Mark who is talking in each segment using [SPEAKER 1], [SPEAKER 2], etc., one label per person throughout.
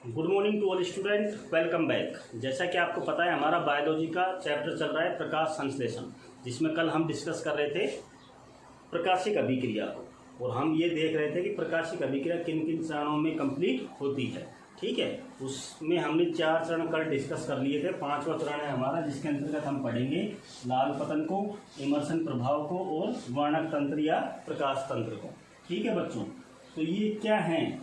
[SPEAKER 1] Good morning to all student, welcome back. जैसा कि आपको पता है हमारा बायोलॉजी का चैप्टर चल रहा है प्रकाश संश्लेषण, जिसमें कल हम डिस्कस कर रहे थे प्रकाशिक अभिक्रिया को, और हम ये देख रहे थे कि प्रकाशिक अभिक्रिया किन किन चरणों में कंप्लीट होती है। ठीक है, उसमें हमने 4 चरण कल डिस्कस कर लिए थे। 5वां चरण है हमारा, जिसके अंतर्गत हम पढ़ेंगे लाल पतन को, इमर्सन प्रभाव को और वर्णक तंत्र या प्रकाश तंत्र को। ठीक है बच्चों, तो ये क्या हैं,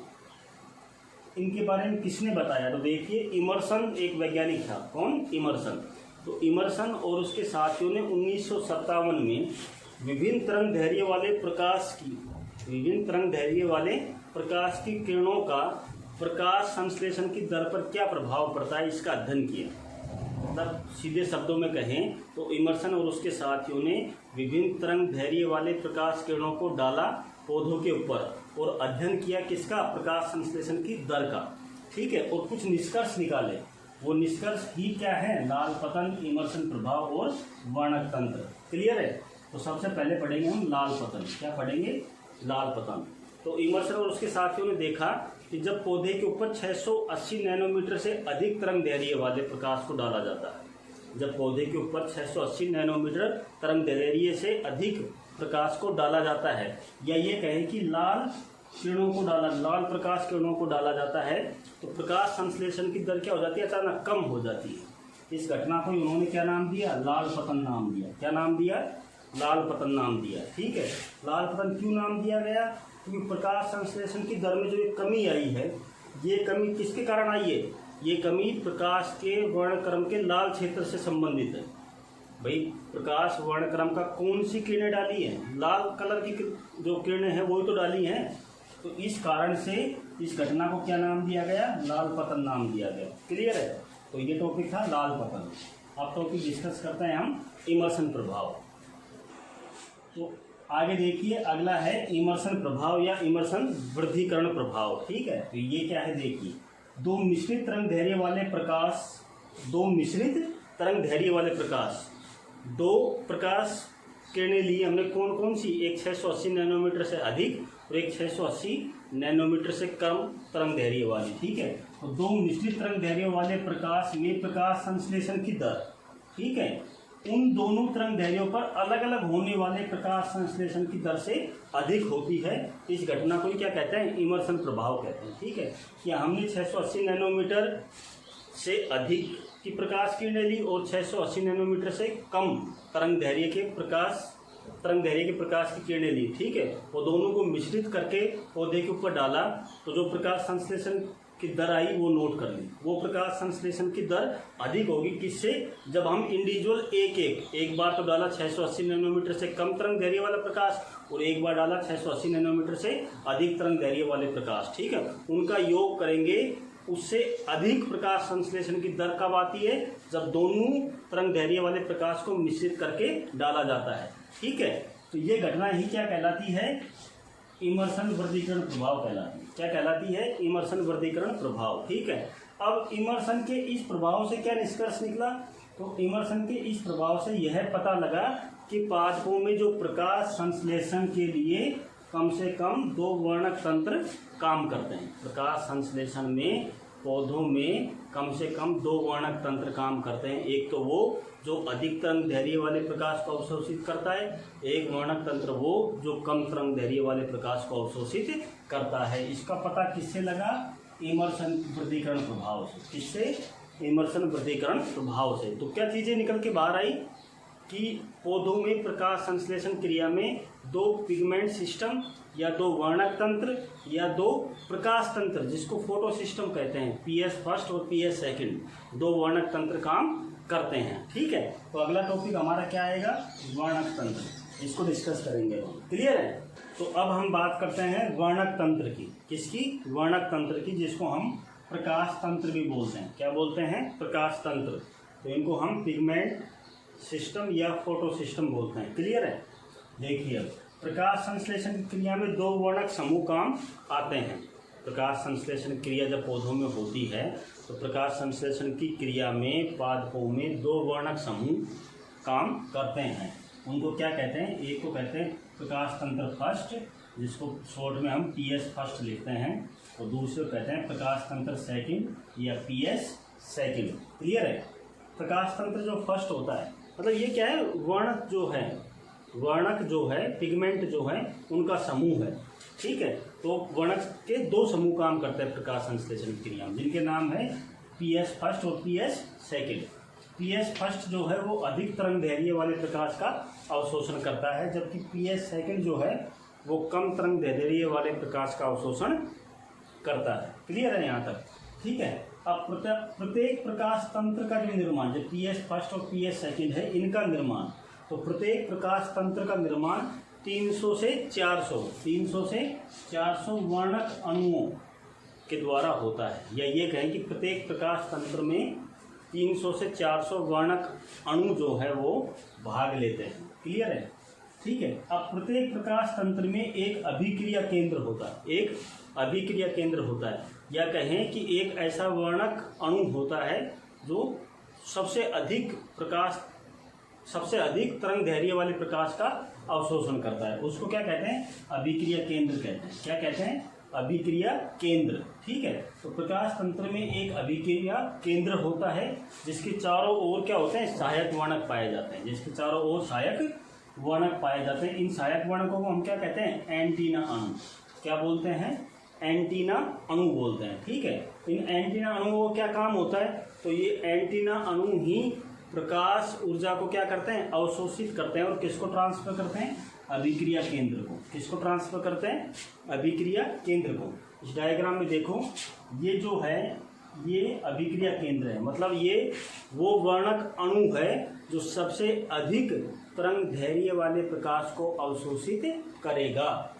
[SPEAKER 1] इनके बारे में किसने बताया? तो देखिए, इमर्सन एक वैज्ञानिक था। कौन? इमर्सन। तो इमर्सन और उसके साथियों ने 1957 में विभिन्न तरंग दैर्घ्य वाले प्रकाश की किरणों का प्रकाश संश्लेषण की दर पर क्या प्रभाव पड़ता है, इसका अध्ययन किया। मतलब सीधे शब्दों में कहें तो इमर्सन और उसके साथियों ने विभिन्न तरंग दैर्घ्य वाले प्रकाश किरणों को डाला पौधों के ऊपर और अध्ययन किया किसका? प्रकाश संश्लेषण की दर का। ठीक है, और कुछ निष्कर्ष निकाले। वो निष्कर्ष ही क्या है? लाल पतन, इमर्सन प्रभाव और वर्णक तंत्र। क्लियर है? तो सबसे पहले पढ़ेंगे हम लाल पतन। क्या पढ़ेंगे? लाल पतन। तो इमर्सन और उसके साथियों ने देखा कि जब पौधे के ऊपर 680 नैनोमीटर से अधिक तरंग दैर्घ्य वाले प्रकाश को डाला जाता है, जब पौधे के ऊपर 680 नैनोमीटर तरंग दैर्घ्य से अधिक प्रकाश को डाला जाता है, या ये कहें कि लाल प्रकाश किरणों को डाला जाता है, तो प्रकाश संश्लेषण की दर क्या हो जाती है? अचानक कम हो जाती है। इस घटना को उन्होंने क्या नाम दिया? लाल पतन नाम दिया। क्या नाम दिया? लाल पतन नाम दिया। ठीक है, लाल पतन क्यों नाम दिया गया? क्योंकि प्रकाश संश्लेषण की दर में जो एक कमी आई है, ये कमी किसके कारण आई है? ये कमी प्रकाश के वर्णक्रम के लाल क्षेत्र से संबंधित है। भाई, प्रकाश वर्णक्रम का कौन सी किरणें डाली है? लाल कलर की जो किरणें हैं वही तो डाली हैं। तो इस कारण से इस घटना को क्या नाम दिया गया? लाल पतन नाम दिया गया। क्लियर है? तो ये टॉपिक था लाल पतन। अब टॉपिक डिस्कस करते हैं हम इमर्सन प्रभाव। तो आगे देखिए, अगला है इमर्सन प्रभाव या इमर्सन वृद्धिकरण प्रभाव। ठीक है, तो ये क्या है? देखिए, दो मिश्रित तरंग दैर्घ्य वाले प्रकाश, दो प्रकाश किरणें ली हमने। कौन कौन सी? एक 680 नैनोमीटर से अधिक और एक 680 नैनोमीटर से कम तरंग दैर्घ्य वाली। ठीक है, तो दो मिश्रित तरंग दैर्घ्य वाले प्रकाश में प्रकाश संश्लेषण की दर, ठीक है, उन दोनों तरंग दैर्घ्यों पर अलग अलग होने वाले प्रकाश संश्लेषण की दर से अधिक होती है। इस घटना को क्या कहते हैं? इमर्सन प्रभाव कहते हैं। ठीक है, कि हमने 680 नैनोमीटर से अधिक की प्रकाश किरणें ली और 680 नैनोमीटर से कम तरंग दैर्घ्य के प्रकाश की किरणें ली। ठीक है, वो दोनों को मिश्रित करके पौधे के ऊपर डाला, तो जो प्रकाश संश्लेषण की दर आई वो नोट कर ली। वो प्रकाश संश्लेषण की दर अधिक होगी किससे? जब हम इंडिविजुअल एक बार तो डाला 680 नैनोमीटर से कम तरंग दैर्घ्य वाला प्रकाश, और एक बार डाला 680 नैनोमीटर से अधिक तरंग दैर्घ्य वाले प्रकाश। ठीक है, उनका योग करेंगे, उससे अधिक प्रकाश संश्लेषण की दर कब आती है? जब दोनों तरंग दैर्घ्य वाले प्रकाश को मिश्रित करके डाला जाता है। ठीक है, तो ये घटना ही क्या कहलाती है? इमर्सन वर्गीकरण प्रभाव कहलाती है। क्या कहलाती है? इमर्सन वर्गीकरण प्रभाव। ठीक है, अब इमर्सन के इस प्रभाव से क्या निष्कर्ष निकला? तो इमर्सन के इस प्रभाव से यह पता लगा कि पादपों में जो प्रकाश संश्लेषण के लिए कम से कम 2 वर्णक तंत्र काम करते हैं। प्रकाश संश्लेषण में पौधों में कम से कम 2 वर्णक तंत्र काम करते हैं। एक तो वो जो अधिक तरंग दैर्घ्य वाले प्रकाश को अवशोषित करता है, एक वर्णक तंत्र वो जो कम तरंग दैर्घ्य वाले प्रकाश को अवशोषित करता है। इसका पता किससे लगा? इमर्सन वर्गीकरण प्रभाव से। किससे? इमर्सन वर्गीकरण प्रभाव से। तो क्या चीजें निकल के बाहर आई कि पौधों में प्रकाश संश्लेषण क्रिया में 2 पिगमेंट सिस्टम या 2 वर्णक तंत्र या 2 प्रकाश तंत्र, जिसको फोटो सिस्टम कहते हैं, PS फर्स्ट और PS सेकंड, 2 वर्णक तंत्र काम करते हैं। ठीक है, तो अगला टॉपिक हमारा क्या आएगा? वर्णक तंत्र। इसको डिस्कस करेंगे। क्लियर है? तो अब हम बात करते हैं वर्णक तंत्र की। किसकी? वर्णक तंत्र की, जिसको हम प्रकाश तंत्र भी बोलते हैं। क्या बोलते हैं? प्रकाश तंत्र। तो इनको हम पिगमेंट सिस्टम या फोटो सिस्टम बोलते हैं। क्लियर है? देखिए, प्रकाश संश्लेषण की क्रिया में 2 वर्णक समूह काम आते हैं। प्रकाश संश्लेषण क्रिया जब पौधों में होती है, तो प्रकाश संश्लेषण की क्रिया में पादपों में 2 वर्णक समूह काम करते हैं। उनको क्या कहते हैं? एक को कहते हैं प्रकाश तंत्र फर्स्ट, जिसको शॉर्ट में हम PS फर्स्ट लिखते हैं, और दूसरे को कहते हैं प्रकाश तंत्र सेकंड या पीएस सेकंड। क्लियर है? प्रकाश तंत्र जो फर्स्ट होता है, मतलब ये क्या है, वर्णक जो है पिगमेंट जो है उनका समूह है। ठीक है, तो वर्णक के दो समूह काम करते हैं प्रकाश संश्लेषण क्रिया में, जिनके नाम है पीएस फर्स्ट और पीएस सेकंड। पीएस फर्स्ट जो है वो अधिक तरंग दैर्घ्य वाले प्रकाश का अवशोषण करता है, जबकि पीएस सेकंड जो है वो कम तरंग दैर्घ्य वाले प्रकाश का अवशोषण करता है। क्लियर है यहाँ तक? ठीक है। अब प्रत्येक प्रकाश तंत्र का जो निर्माण, जो पीएस फर्स्ट और पीएस सेकंड है, इनका निर्माण, तो प्रत्येक प्रकाश तंत्र का निर्माण 300 से 400 वर्णक अणुओं के द्वारा होता है। या ये कहें कि प्रत्येक प्रकाश तंत्र में 300 से 400 वर्णक अणु जो है वो भाग लेते हैं। क्लियर है? ठीक है। अब प्रत्येक प्रकाश तंत्र में एक अभिक्रिया केंद्र होता है, या कहें कि एक ऐसा वर्णक अणु होता है जो सबसे अधिक तरंग दैर्घ्य वाले प्रकाश का अवशोषण करता है। उसको क्या कहते हैं? अभिक्रिया केंद्र कहते हैं। क्या कहते हैं? अभिक्रिया केंद्र। ठीक है। तो प्रकाश तंत्र में एक अभिक्रिया केंद्र होता है, जिसके चारों ओर क्या होते हैं? सहायक वर्णक पाए जाते हैं। इन सहायक वर्णकों को हम क्या कहते हैं? एंटीना अणु। क्या बोलते हैं? एंटीना अणु बोलते हैं। ठीक है। इन एंटीना अणुओं का क्या काम होता है? तो ये एंटीना अणु ही प्रकाश ऊर्जा को क्या करते हैं? अवशोषित करते हैं। और किसको ट्रांसफर करते हैं? अभिक्रिया केंद्र को। किसको ट्रांसफर करते हैं? अभिक्रिया केंद्र को। इस डायग्राम में देखो, ये जो है ये अभिक्रिया केंद्र है, मतलब ये वो वर्णक अणु है जो सबसे अधिक तरंग दैर्घ्य वाले प्रकाश को अवशोषित करेगा।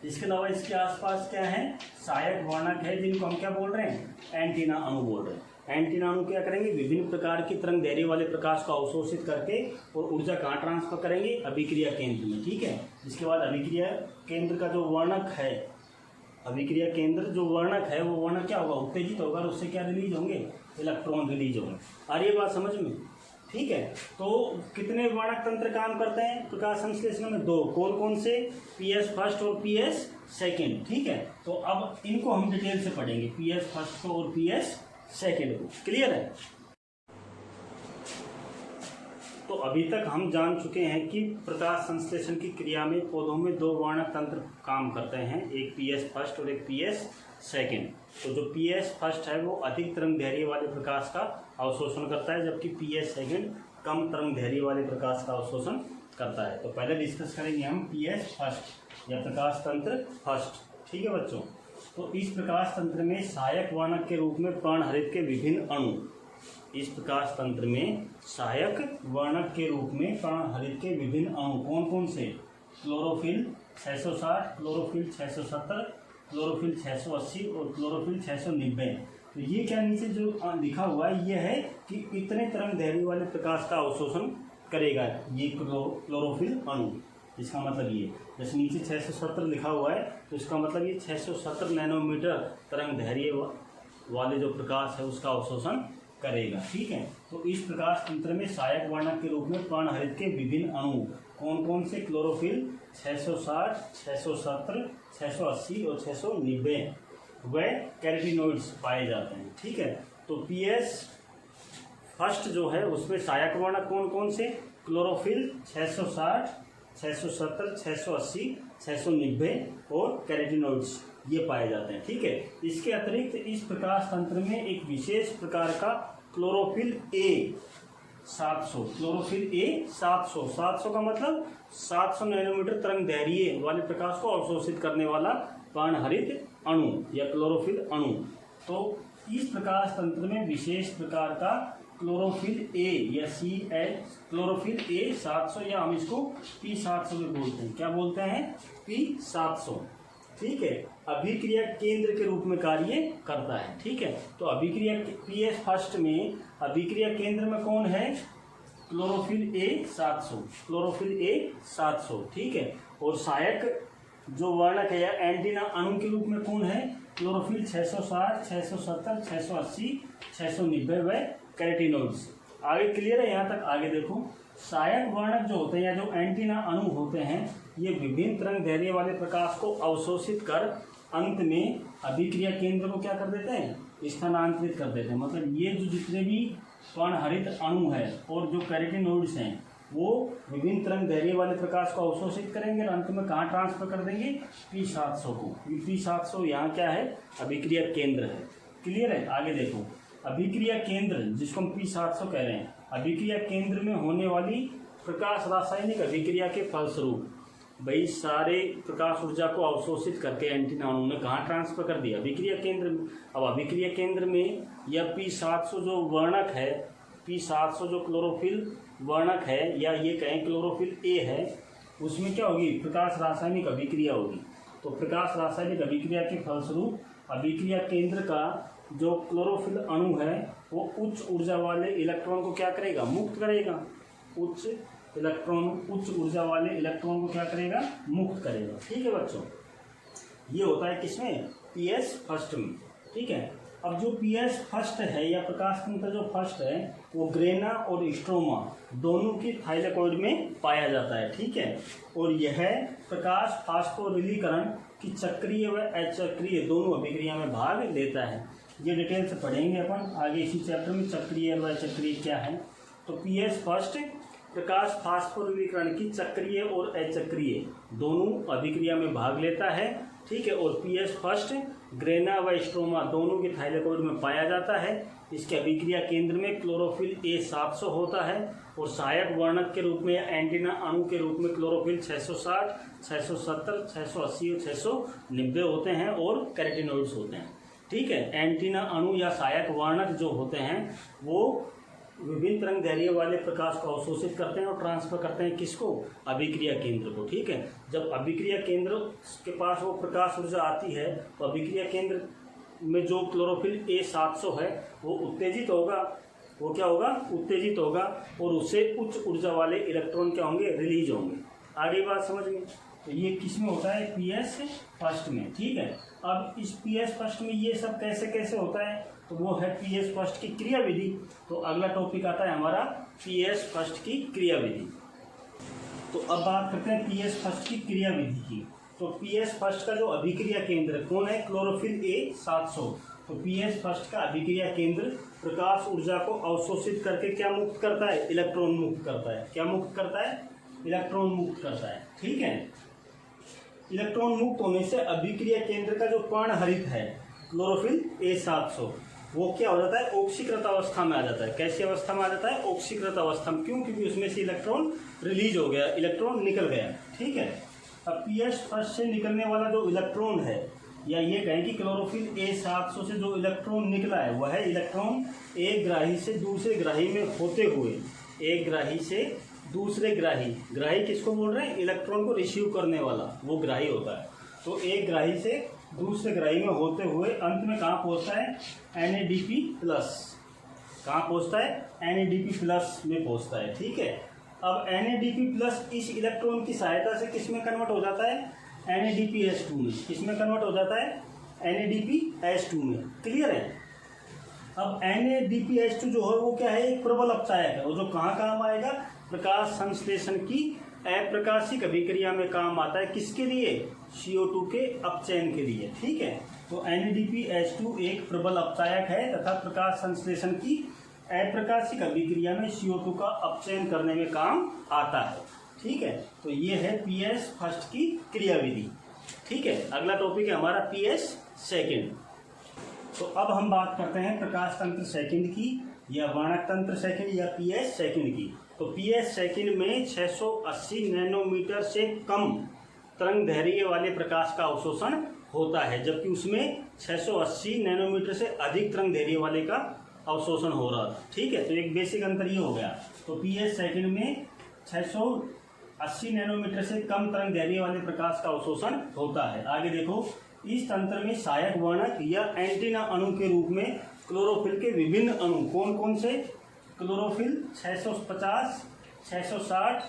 [SPEAKER 1] इसके अलावा इसके आसपास क्या है? सहायक वर्णक है, जिनको हम क्या बोल रहे हैं? एंटीना अणु बोल रहे हैं। एंटीना अणु क्या करेंगे? विभिन्न प्रकार की तरंग दैर्घ्य वाले प्रकाश को अवशोषित करके और ऊर्जा कहाँ ट्रांसफर करेंगे? अभिक्रिया केंद्र में। ठीक है। इसके बाद अभिक्रिया केंद्र का जो वर्णक है, अभिक्रिया केंद्र जो वर्णक है, वो वर्णक क्या होगा? उत्तेजित होगा और उससे क्या रिलीज होंगे? इलेक्ट्रॉन रिलीज होंगे। आ रही है बात समझ में? ठीक है। तो कितने वर्णक तंत्र काम करते हैं प्रकाश संश्लेषण में? 2। कौन कौन से? पीएस फर्स्ट और पीएस सेकंड। ठीक है। तो अब इनको हम डिटेल से पढ़ेंगे, पीएस फर्स्ट को और पीएस सेकंड को। क्लियर है? तो अभी तक हम जान चुके हैं कि प्रकाश संश्लेषण की क्रिया में पौधों में 2 वर्णक तंत्र काम करते हैं, एक पीएस फर्स्ट और एक पीएस सेकंड। तो जो पीएस फर्स्ट है वो अधिक तरंग दैर्घ्य वाले प्रकाश का अवशोषण करता है, जबकि पीएस सेकंड कम तरंग दैर्घ्य वाले प्रकाश का अवशोषण करता है। तो पहले डिस्कस करेंगे हम पीएस फर्स्ट या प्रकाश तंत्र फर्स्ट। ठीक है बच्चों। तो इस प्रकाश तंत्र में सहायक वर्णक के रूप में पर्णहरित के विभिन्न अणु, इस प्रकाश तंत्र में सहायक वर्णक के रूप में पर्णहरित के विभिन्न अणु कौन कौन से? क्लोरोफिल 660, क्लोरोफिल 670, क्लोरोफिल 680 और क्लोरोफिल 690। तो ये क्या नीचे जो लिखा हुआ है ये है कि इतने तरंग दैर्घ्य वाले प्रकाश का अवशोषण करेगा ये क्लोरोफिल अणु। इसका मतलब ये, जैसे नीचे 670 लिखा हुआ है तो इसका मतलब ये 670 नैनोमीटर तरंग दैर्घ्य वाले जो प्रकाश है उसका अवशोषण करेगा। ठीक है। तो इस प्रकाश तंत्र में सहायक वर्णक के रूप में पर्णहरित के विभिन्न अणु कौन कौन से? क्लोरोफिल 660, 670, 680 और 690 व कैरोटीनॉइड्स पाए जाते हैं। ठीक है। तो पीएस फर्स्ट जो है उसमें सहायक वर्णक कौन कौन से? क्लोरोफिल 660, 670, 680, 690 और कैरोटीनॉइड्स ये पाए जाते हैं। ठीक है। इसके अतिरिक्त इस प्रकाश तंत्र में एक विशेष प्रकार का क्लोरोफिल ए 700, क्लोरोफिल ए 700 का मतलब 700 नैनोमीटर तरंग दैर्घ्य वाले प्रकाश को अवशोषित करने वाला पर्णहरित अणु या क्लोरोफिल अणु। तो इस प्रकाश तंत्र में विशेष प्रकार का क्लोरोफिल ए या क्लोरोफिल ए 700 या हम इसको P700 भी बोलते हैं। क्या बोलते हैं? P700। ठीक है। अभिक्रिया केंद्र के रूप में कार्य करता है। ठीक है। तो अभिक्रिया पीएस फर्स्ट में अभिक्रिया केंद्र में कौन है? Chlorophyll A 700, chlorophyll A 700। ठीक है। और सहायक जो वर्णक है या एंटीना अणु के रूप में कौन है? क्लोरोफिल 660, 670, 680, 690 व कैरोटीनॉइड्स। आगे क्लियर है यहाँ तक? आगे देखो, सहायक वर्णक जो होते हैं या जो एंटीना अणु होते हैं ये विभिन्न तरंग दैर्घ्य वाले प्रकाश को अवशोषित कर अंत में अभिक्रिया केंद्र को क्या कर देते हैं, स्थानांतरित कर देते हैं। मतलब ये जो जितने भी पर्णहरित अणु है और जो कैरोटीनॉइड्स हैं वो विभिन्न तरंग दैर्घ्य वाले प्रकाश को अवशोषित करेंगे और अंत में कहाँ ट्रांसफर कर देंगे, P700 को। P700 यहाँ क्या है, अभिक्रिया केंद्र है। क्लियर है। आगे देखो, अभिक्रिया केंद्र जिसको हम P700 कह रहे हैं, अभिक्रिया केंद्र में होने वाली प्रकाश रासायनिक अभिक्रिया के फलस्वरूप भाई सारे प्रकाश ऊर्जा को अवशोषित करके एंटीना अणु ने कहाँ ट्रांसफर कर दिया, अभिक्रिया केंद्र में। अब अभिक्रिया केंद्र में यह P700 जो वर्णक है, P700 जो क्लोरोफिल वर्णक है या ये कहें क्लोरोफिल ए है, उसमें क्या होगी, प्रकाश रासायनिक अभिक्रिया होगी। तो प्रकाश रासायनिक अभिक्रिया के फलस्वरूप अभिक्रिया केंद्र का जो क्लोरोफिल अणु है वो उच्च ऊर्जा वाले इलेक्ट्रॉन को क्या करेगा, मुक्त करेगा। उच्च ऊर्जा वाले इलेक्ट्रॉन को क्या करेगा, मुक्त करेगा। ठीक है बच्चों, ये होता है किसमें, PS फर्स्ट में। ठीक है। अब जो PS फर्स्ट है या प्रकाश तंत्र जो फर्स्ट है वो ग्रेना और स्ट्रोमा दोनों की थाइलेकॉइड में पाया जाता है। ठीक है। और यह प्रकाश फास्फोरिलीकरण की चक्रीय व अचक्रीय दोनों अभिक्रिया में भाग लेता है। ये डिटेल से पढ़ेंगे अपन आगे इसी चैप्टर में, चक्रीय व अचक्रीय क्या है। तो PS फर्स्ट प्रकाश फास्फोरिलीकरण की चक्रीय और अचक्रीय दोनों अभिक्रिया में भाग लेता है। ठीक है। और PS फर्स्ट ग्रेना व स्ट्रोमा दोनों के थाइलेकॉइड में पाया जाता है। इसके अभिक्रिया केंद्र में क्लोरोफिल A700 होता है और सहायक वर्णक के रूप में या एंटीना अणु के रूप में क्लोरोफिल 660, 670, 680 और 690 होते हैं और कैरोटीनॉइड्स होते हैं। ठीक है। एंटीना अणु या सहायक वर्णक जो होते हैं वो विभिन्न तरंग दैर्घ्य वाले प्रकाश को अवशोषित करते हैं और ट्रांसफर करते हैं किसको, अभिक्रिया केंद्र को। ठीक है। जब अभिक्रिया केंद्र के पास वो प्रकाश ऊर्जा आती है तो अभिक्रिया केंद्र में जो क्लोरोफिल A700 है वो उत्तेजित होगा। वो क्या होगा, उत्तेजित होगा और उससे उच्च ऊर्जा वाले इलेक्ट्रॉन क्या होंगे, रिलीज होंगे। आगे बात समझ में। तो ये किस में होता है, PS फर्स्ट में। ठीक है। अब इस PS फर्स्ट में ये सब कैसे कैसे होता है, तो वो है PS फर्स्ट की क्रिया विधि। तो अगला टॉपिक आता है हमारा PS फर्स्ट की क्रिया विधि। तो अब बात करते हैं PS फर्स्ट की क्रिया विधि की। तो PS फर्स्ट का जो अभिक्रिया केंद्र कौन है, क्लोरोफिल A700। तो PS फर्स्ट का अभिक्रिया केंद्र प्रकाश ऊर्जा को अवशोषित करके क्या मुक्त करता है, इलेक्ट्रॉन मुक्त करता है। क्या मुक्त करता है, इलेक्ट्रॉन मुक्त करता है। ठीक है। इलेक्ट्रॉन मुक्त होने से अभिक्रिया केंद्र का जो पर्णहरित है क्लोरोफिल A700 वो क्या हो जाता है, ऑक्सीकृत अवस्था में आ जाता है। कैसी अवस्था में आ जाता है, ऑक्सीकृत अवस्था में। क्यों, क्योंकि उसमें से इलेक्ट्रॉन रिलीज हो गया, इलेक्ट्रॉन निकल गया। ठीक है। अब PS फर्स्ट से निकलने वाला जो इलेक्ट्रॉन है या ये कहें कि क्लोरोफिल A700 से जो इलेक्ट्रॉन निकला है वह इलेक्ट्रॉन एक ग्राही से दूसरे ग्राही में होते हुए, एक ग्राही से दूसरे ग्राही, ग्राही किसको बोल रहे हैं, इलेक्ट्रॉन को रिसीव करने वाला वो ग्राही होता है। तो एक ग्राही से दूसरे ग्राही में होते हुए अंत में कहाँ पहुँचता है, NADP प्लस। कहाँ पहुँचता है, NADP प्लस में पहुँचता है। ठीक है। अब NADP प्लस इस इलेक्ट्रॉन की सहायता से किस में कन्वर्ट हो जाता है, NADPH2 में। किस में कन्वर्ट हो जाता है, NADPH2 में। क्लियर है। अब NADPH2 जो है वो क्या है, एक प्रबल अपचायक है और जो कहाँ काम आएगा, प्रकाश संश्लेषण की अप्रकाशिक अभिक्रिया में काम आता है। किसके लिए, CO2 के अपचयन के लिए। ठीक है। तो NADPH2 एक प्रबल अपचायक है तथा प्रकाश संश्लेषण की अप्रकाशिक अभिक्रिया में CO2 का अपचयन करने में काम आता है। ठीक है। तो ये है PS फर्स्ट की क्रिया विधि। ठीक है। अगला टॉपिक है हमारा PS सेकेंड। तो अब हम बात करते हैं प्रकाश तंत्र सेकंड की या वर्णक तंत्र सेकंड या PS सेकंड की। तो PS सेकंड में 680 नैनोमीटर से कम तरंग दैर्घ्य वाले प्रकाश का अवशोषण होता है, जबकि उसमें 680 नैनोमीटर से अधिक तरंग दैर्घ्य वाले का अवशोषण हो रहा था। ठीक है। तो एक बेसिक अंतर ये हो गया। तो PS सेकंड में 680 नैनोमीटर से कम तरंग दैर्घ्य वाले प्रकाश का अवशोषण होता है। आगे देखो, इस तंत्र में सहायक वर्णक या एंटीना अणु के रूप में क्लोरोफिल के विभिन्न अणु कौन कौन से, क्लोरोफिल 650, 660,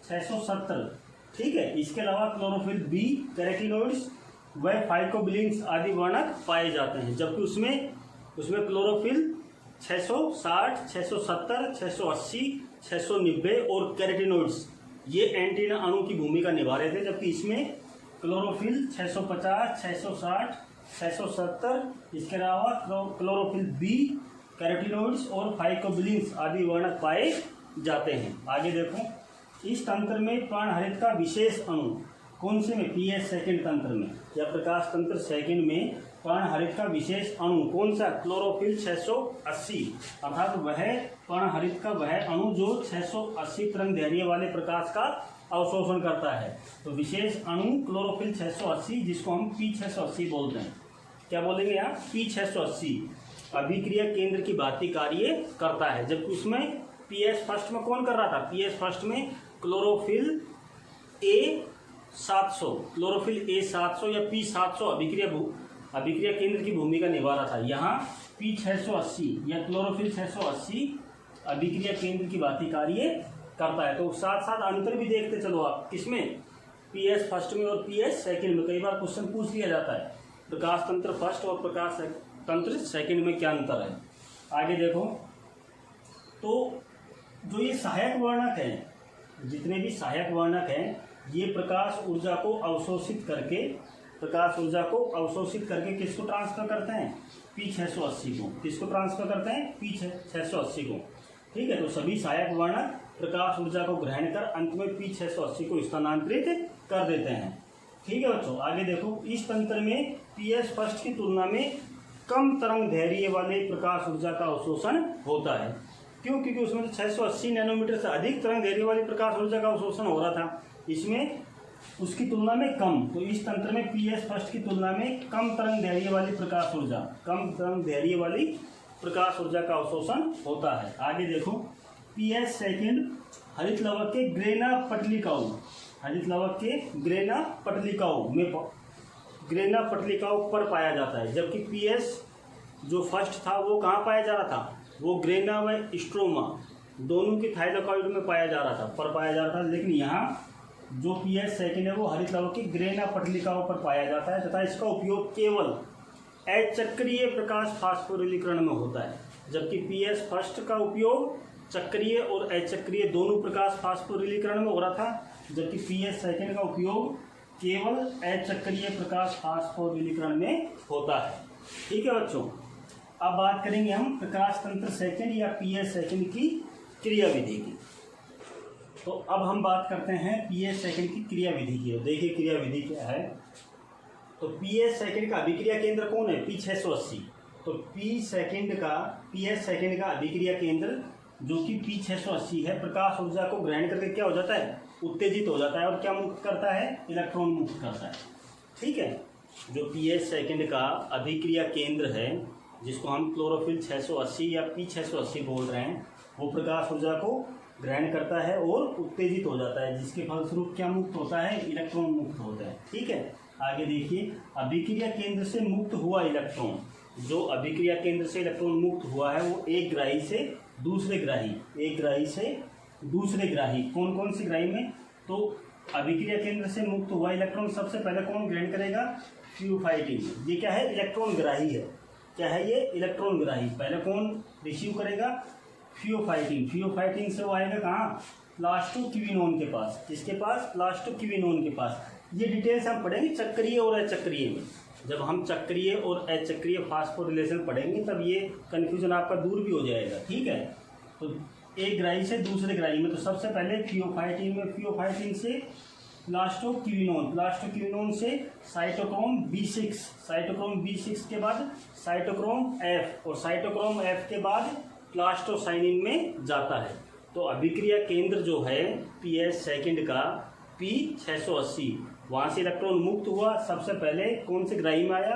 [SPEAKER 1] 670। ठीक है। इसके अलावा क्लोरोफिल B, कैरोटीनॉइड्स व फाइकोबिलिन्स आदि वर्णक पाए जाते हैं, जबकि उसमें क्लोरोफिल 660, 670, 680, 690 और कैरोटीनॉइड्स ये एंटीना अणु की भूमिका निभा रहे थे, जबकि इसमें क्लोरोफिल 650, 660, 670, इसके अलावा क्लोरोफिल बी, कैरोटीनॉइड्स और फाइकोबिलिन्स आदि वर्णक पाए जाते हैं। आगे देखो, इस तंत्र में प्राणहरित का विशेष अणु कौन से में? पीएस सेकंड तंत्र में या प्रकाश तंत्र सेकंड में प्राणहरित का विशेष अणु कौन सा? क्लोरोफिल 680, अर्थात वह प्राणहरित का वह अणु जो 680 तरंग दैर्घ्य वाले प्रकाश का अवशोषण करता है। तो विशेष अणु क्लोरोफिल 680, जिसको हम P680 बोलते हैं। क्या बोलेंगे यहाँ? P680 अभिक्रिया केंद्र की भांति कार्य करता है, जबकि उसमें पीएस फर्स्ट में कौन कर रहा था? पीएस फर्स्ट में क्लोरोफिल A700, क्लोरोफिल A700 या P700 अभिक्रिया केंद्र की भूमिका निभा रहा था। यहाँ P680 या क्लोरोफिल 680 अभिक्रिया केंद्र की भांति कार्य करता है। तो साथ साथ अंतर भी देखते चलो आप, किसमें? पीएस फर्स्ट में और पीएस सेकंड में। कई बार क्वेश्चन पूछ लिया जाता है प्रकाश तंत्र फर्स्ट और प्रकाश तंत्र सेकंड में क्या अंतर है। आगे देखो, तो जो ये सहायक वर्णक हैं, जितने भी सहायक वर्णक हैं, ये प्रकाश ऊर्जा को अवशोषित करके किसको ट्रांसफर करते हैं? P680 को। किसको ट्रांसफर करते हैं? P680 को। ठीक है, तो सभी सहायक वर्णक प्रकाश ऊर्जा को ग्रहण कर अंत में P680 को स्थानांतरित कर देते हैं। ठीक है बच्चों, आगे देखो, इस तंत्र में पीएस फर्स्ट की तुलना में कम तरंग दैर्घ्य वाले प्रकाश ऊर्जा का अवशोषण होता है। क्यों? क्योंकि उसमें 680 नैनोमीटर से अधिक तरंग दैर्घ्य वाली प्रकाश ऊर्जा का अवशोषण हो रहा था, इसमें उसकी तुलना में कम। तो इस तंत्र में पीएस फर्स्ट की तुलना में कम तरंग दैर्घ्य वाली प्रकाश ऊर्जा का अवशोषण होता है। आगे देखो, पीएस सेकंड हरित लवक के ग्रेना पटलिकाओं पर पाया जाता है, जबकि पीएस जो फर्स्ट था वो कहाँ पाया जा रहा था? वो ग्रेना व स्ट्रोमा दोनों के थाइलाकॉइड में पाया जा रहा था। लेकिन यहाँ जो पीएस सेकंड है वो हरित लवक की ग्रेना पटलिकाओं पर पाया जाता है तथा इसका उपयोग केवल अचक्रीय प्रकाश फास्फोरिलीकरण में होता है, जबकि पीएस फर्स्ट का उपयोग चक्रीय और अचक्रीय दोनों प्रकाश फास्फोरिलीकरण में हो रहा था, जबकि पीएस सेकंड का उपयोग केवल अचक्रीय प्रकाश फास्फोरिलीकरण में होता है। ठीक है बच्चों, अब बात करेंगे हम प्रकाश तंत्र सेकंड या पीएस सेकंड की क्रियाविधि की। तो अब हम बात करते हैं पीएस सेकंड की क्रियाविधि की। देखिए क्रियाविधि क्या है। तो पीएस सेकंड का अभिक्रिया केंद्र कौन है? P680। तो पीएस सेकंड का अभिक्रिया केंद्र जो कि P680 है, प्रकाश ऊर्जा को ग्रहण करके क्या हो जाता है? उत्तेजित हो जाता है। और क्या मुक्त करता है? इलेक्ट्रॉन मुक्त करता है। ठीक है, जो पीएस सेकंड का अभिक्रिया केंद्र है, जिसको हम क्लोरोफिल 680 या P680 बोल रहे हैं, वो प्रकाश ऊर्जा को ग्रहण करता है और उत्तेजित हो जाता है, जिसके फलस्वरूप क्या मुक्त होता है? इलेक्ट्रॉन मुक्त होता है। ठीक है, आगे देखिए, अभिक्रिया केंद्र से मुक्त हुआ इलेक्ट्रॉन, जो अभिक्रिया केंद्र से इलेक्ट्रॉन मुक्त हुआ है वो एक ग्राही से दूसरे ग्राही, कौन कौन सी ग्राही में? तो अभिक्रिया केंद्र से मुक्त हुआ इलेक्ट्रॉन सबसे पहले कौन ग्रहण करेगा? फ्यूफाइटिन। ये क्या है? इलेक्ट्रॉन ग्राही है। क्या है ये? इलेक्ट्रॉन ग्राही। पहले कौन रिसीव करेगा? फ्यूफाइटिन से वो आएगा कहाँ? प्लास्टोक्विनोन के पास। किसके पास? प्लास्टोक्विनोन के पास। ये डिटेल्स हम पढ़ेंगे चक्रीय और अचक्रीय में। जब हम चक्रीय और अचक्रीय फास्फोरिलेशन पढ़ेंगे तब ये कन्फ्यूजन आपका दूर भी हो जाएगा। ठीक है, तो एक ग्राही से दूसरे ग्राही में, तो सबसे पहले फ्यूफाइटिन से प्लास्टोक्विनोन से साइटोक्रोम B6 के बाद साइटोक्रोम F, और साइटोक्रोम F के बाद प्लास्टोसाइनिन में जाता है। तो अभिक्रिया केंद्र जो है पीएस सेकंड का P680, वहाँ से इलेक्ट्रॉन मुक्त हुआ। सबसे पहले कौन से ग्राही में आया?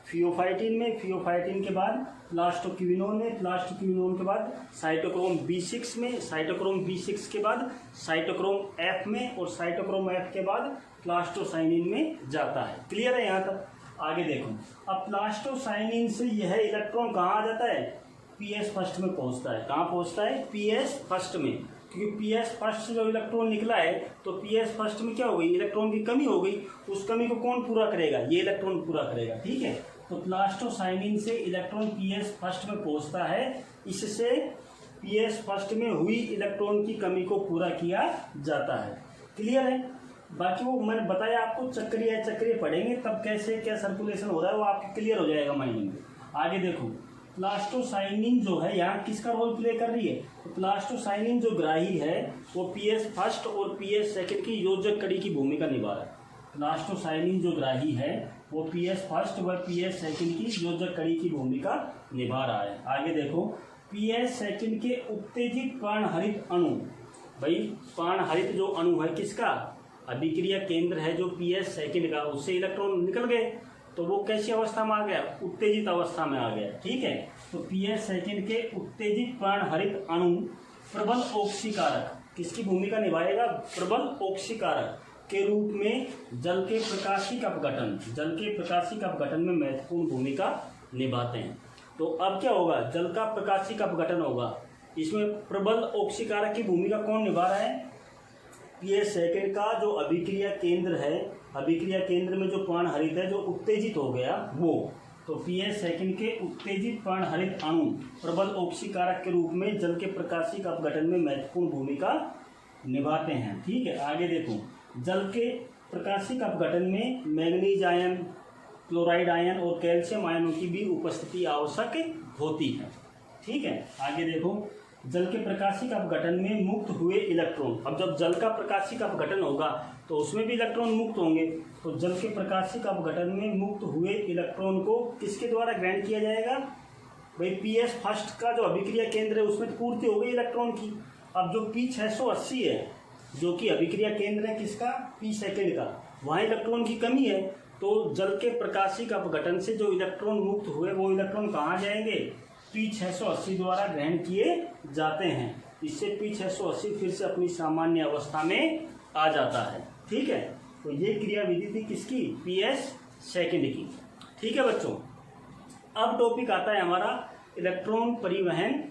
[SPEAKER 1] फ्यूफाइटिन के बाद प्लास्टोक्विनोन के बाद साइटोक्रोम B6 के बाद साइटोक्रोम F में, और साइटोक्रोम F के बाद प्लास्टोसाइनिन में जाता है। क्लियर है यहाँ तक? आगे देखो, अब प्लास्टोसाइनिन से यह इलेक्ट्रॉन कहाँ आ जाता है? पीएस फर्स्ट में पहुँचता है। कहाँ पहुँचता है? पीएस फर्स्ट में। क्योंकि पीएस फर्स्ट से जो इलेक्ट्रॉन निकला है, तो पीएस फर्स्ट में क्या हो गई? इलेक्ट्रॉन की कमी हो गई। उस कमी को कौन पूरा करेगा? ये इलेक्ट्रॉन पूरा करेगा। ठीक है, तो प्लास्टोसाइनिन से इलेक्ट्रॉन पीएस फर्स्ट में पहुंचता है। इससे पीएस फर्स्ट में हुई इलेक्ट्रॉन की कमी को पूरा किया जाता है। क्लियर है? बाकी वो मैंने बताया आपको, चक्रीय पढ़ेंगे तब कैसे क्या सर्कुलेशन हो रहा है वो आपके क्लियर हो जाएगा माइंड में। आगे देखो, प्लास्टोसाइनिन जो है यहाँ किसका रोल प्ले कर रही है? तो प्लास्टोसाइनिन जो ग्राही है वो पीएस फर्स्ट और पीएस सेकंड की योजक कड़ी की भूमिका निभा रहा है। प्लास्टोसाइनिन जो ग्राही है वो पीएस फर्स्ट व पीएस सेकंड की योजक कड़ी की भूमिका निभा रहा है। आगे देखो, पीएस सेकंड के उत्तेजित पर्णहरित अणु, भाई पर्णहरित जो अणु है किसका? अभिक्रिया केंद्र है जो पीएस सेकंड का, उससे इलेक्ट्रॉन निकल गए तो वो कैसी अवस्था में आ गया? उत्तेजित अवस्था में आ गया। ठीक है, तो पीएस सेकंड के उत्तेजित पर्णहरित अणु प्रबल ऑक्सीकारक किसकी भूमिका निभाएगा? प्रबल ऑक्सीकारक के रूप में जल के प्रकाशिक अपघटन में महत्वपूर्ण भूमिका निभाते हैं। तो अब क्या होगा? जल का प्रकाशिक अपघटन होगा, इसमें प्रबल ऑक्सीकारक की भूमिका कौन निभा रहा है? पीएस सेकंड का जो अभिक्रिया केंद्र है, अभिक्रिया केंद्र में जो पर्णहरित है जो उत्तेजित हो गया वो, तो पीएस सेकंड के उत्तेजित पर्णहरित अणु प्रबल ऑक्सीकारक के रूप में जल के प्रकाशिक अपघटन में महत्वपूर्ण भूमिका निभाते हैं। ठीक है, आगे देखो, जल के प्रकाशिक अपघटन में मैंगनीज आयन, क्लोराइड आयन और कैल्शियम आयनों की भी उपस्थिति आवश्यक होती है। ठीक है, आगे देखो, जल के प्रकाशिक अपघटन में मुक्त हुए इलेक्ट्रॉन, अब जब जल का प्रकाशिक अपघटन होगा तो उसमें भी इलेक्ट्रॉन मुक्त होंगे, तो जल के प्रकाशिक अपघटन में मुक्त हुए इलेक्ट्रॉन को किसके द्वारा ग्रहण किया जाएगा? भाई पीएस फर्स्ट का जो अभिक्रिया केंद्र है उसमें पूर्ति हो गई इलेक्ट्रॉन की। अब जो P680 है जो कि अभिक्रिया केंद्र है किसका? P सेकंड का, वहाँ इलेक्ट्रॉन की कमी है, तो जल के प्रकाशिक अपघटन से जो इलेक्ट्रॉन मुक्त हुए वो इलेक्ट्रॉन कहाँ जाएंगे? P680 द्वारा ग्रहण किए जाते हैं। इससे P680 फिर से अपनी सामान्य अवस्था में आ जाता है। ठीक है, तो ये क्रियाविधि थी किसकी? पीएस सेकंड की। ठीक है बच्चों, अब टॉपिक आता है हमारा इलेक्ट्रॉन परिवहन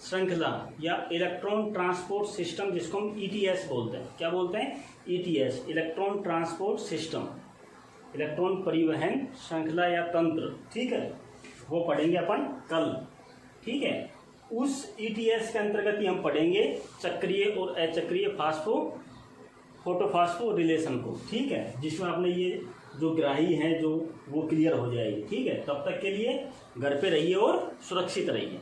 [SPEAKER 1] श्रृंखला या इलेक्ट्रॉन ट्रांसपोर्ट सिस्टम, जिसको हम ईटीएस बोलते हैं। क्या बोलते हैं? ETS, electron transport system, electron परिवहन श्रृंखला या तंत्र। ठीक है, वो पढ़ेंगे अपन कल। ठीक है, उस ईटीएस के अंतर्गत ही हम पढ़ेंगे चक्रीय और अचक्रीय फोटोफॉस्फो रिलेशन को। ठीक है, जिसमें आपने ये जो ग्राही हैं जो वो क्लियर हो जाएगी। ठीक है, तब तक के लिए घर पे रहिए और सुरक्षित रहिए।